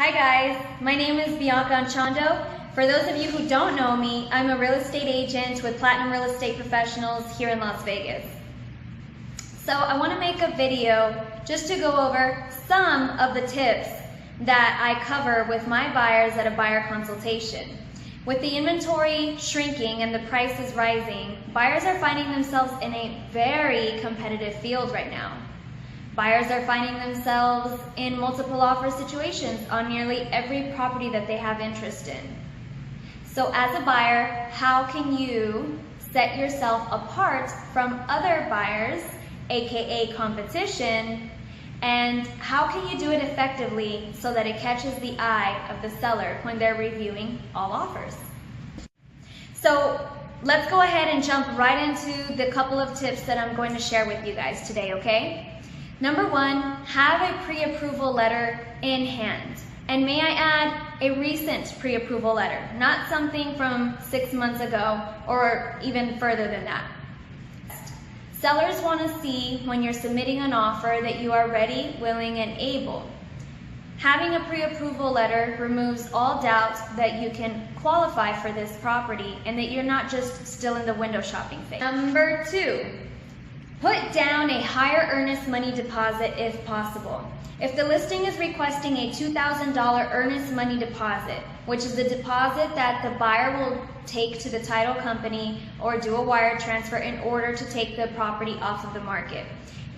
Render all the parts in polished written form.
Hi guys, my name is Bianka Anchondo. For those of you who don't know me, I'm a real estate agent with Platinum Real Estate Professionals here in Las Vegas. So I want to make a video just to go over some of the tips that I cover with my buyers at a buyer consultation. With the inventory shrinking and the prices rising, buyers are finding themselves in a very competitive field right now. Buyers are finding themselves in multiple offer situations on nearly every property that they have interest in. So as a buyer, how can you set yourself apart from other buyers, aka competition, and how can you do it effectively so that it catches the eye of the seller when they're reviewing all offers? So let's go ahead and jump right into the couple of tips that I'm going to share with you guys today, okay? Number one, have a pre-approval letter in hand. And may I add, a recent pre-approval letter, not something from 6 months ago or even further than that. Sellers want to see when you're submitting an offer that you are ready, willing, and able. Having a pre-approval letter removes all doubt that you can qualify for this property and that you're not just still in the window shopping phase. Number two, put down a higher earnest money deposit if possible. If the listing is requesting a $2,000 earnest money deposit, which is the deposit that the buyer will take to the title company or do a wire transfer in order to take the property off of the market.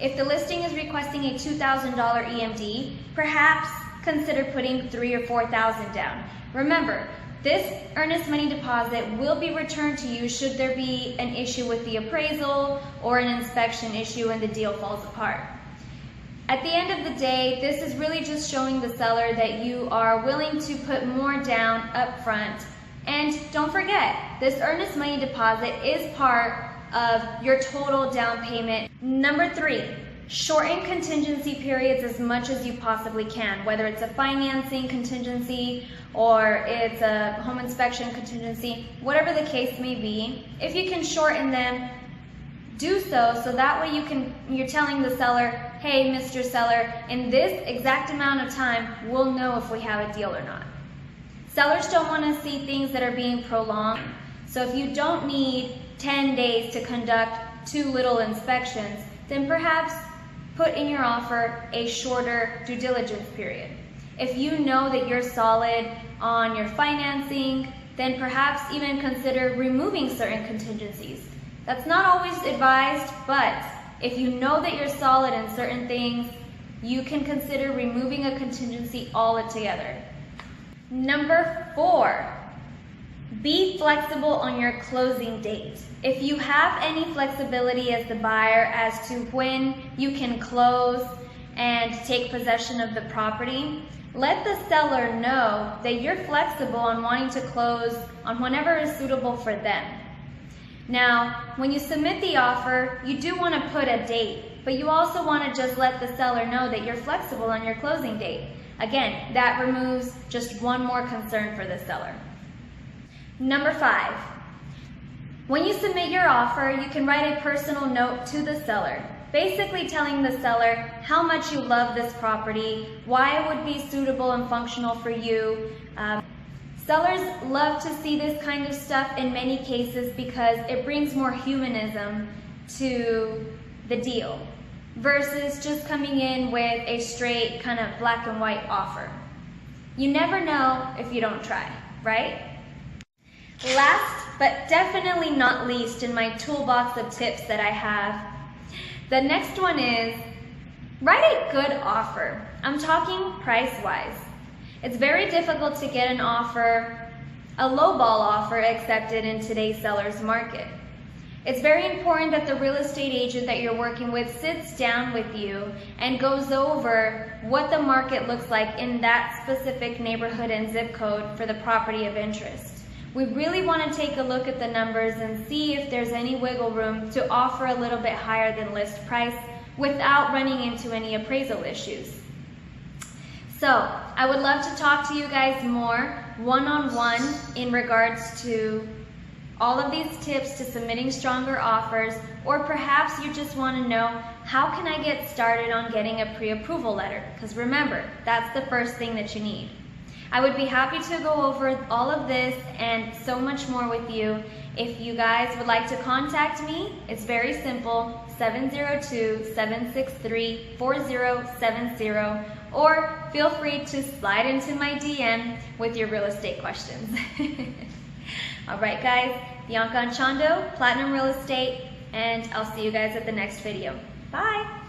If the listing is requesting a $2,000 EMD, perhaps consider putting $3,000 or $4,000 down. Remember, this earnest money deposit will be returned to you should there be an issue with the appraisal or an inspection issue and the deal falls apart. At the end of the day, this is really just showing the seller that you are willing to put more down up front. And don't forget, this earnest money deposit is part of your total down payment. Number three, shorten contingency periods as much as you possibly can, whether it's a financing contingency or it's a home inspection contingency, whatever the case may be. If you can shorten them, do so that way you're telling the seller, hey, Mr. Seller, in this exact amount of time, we'll know if we have a deal or not. Sellers don't want to see things that are being prolonged. So if you don't need 10 days to conduct 2 little inspections, then perhaps put in your offer a shorter due diligence period. If you know that you're solid on your financing, then perhaps even consider removing certain contingencies. That's not always advised, but if you know that you're solid in certain things, you can consider removing a contingency altogether. Number four, be flexible on your closing date. If you have any flexibility as the buyer as to when you can close and take possession of the property, let the seller know that you're flexible on wanting to close on whenever is suitable for them. Now, when you submit the offer, you do want to put a date, but you also want to just let the seller know that you're flexible on your closing date. Again, that removes just one more concern for the seller. Number five, when you submit your offer, you can write a personal note to the seller, basically telling the seller how much you love this property, why it would be suitable and functional for you. Sellers love to see this kind of stuff in many cases because it brings more humanism to the deal versus just coming in with a straight kind of black and white offer. You never know if you don't try, right? Last but definitely not least in my toolbox of tips that I have, the next one is write a good offer. I'm talking price-wise. It's very difficult to get an offer, a lowball offer, accepted in today's seller's market. It's very important that the real estate agent that you're working with sits down with you and goes over what the market looks like in that specific neighborhood and zip code for the property of interest. We really want to take a look at the numbers and see if there's any wiggle room to offer a little bit higher than list price without running into any appraisal issues. So, I would love to talk to you guys more one-on-one in regards to all of these tips to submitting stronger offers, or perhaps you just want to know, how can I get started on getting a pre-approval letter? Because remember, that's the first thing that you need. I would be happy to go over all of this and so much more with you. If you guys would like to contact me, it's very simple, 702-763-4070, or feel free to slide into my DM with your real estate questions. All right, guys, Bianka Anchondo, Platinum Real Estate, and I'll see you guys at the next video. Bye.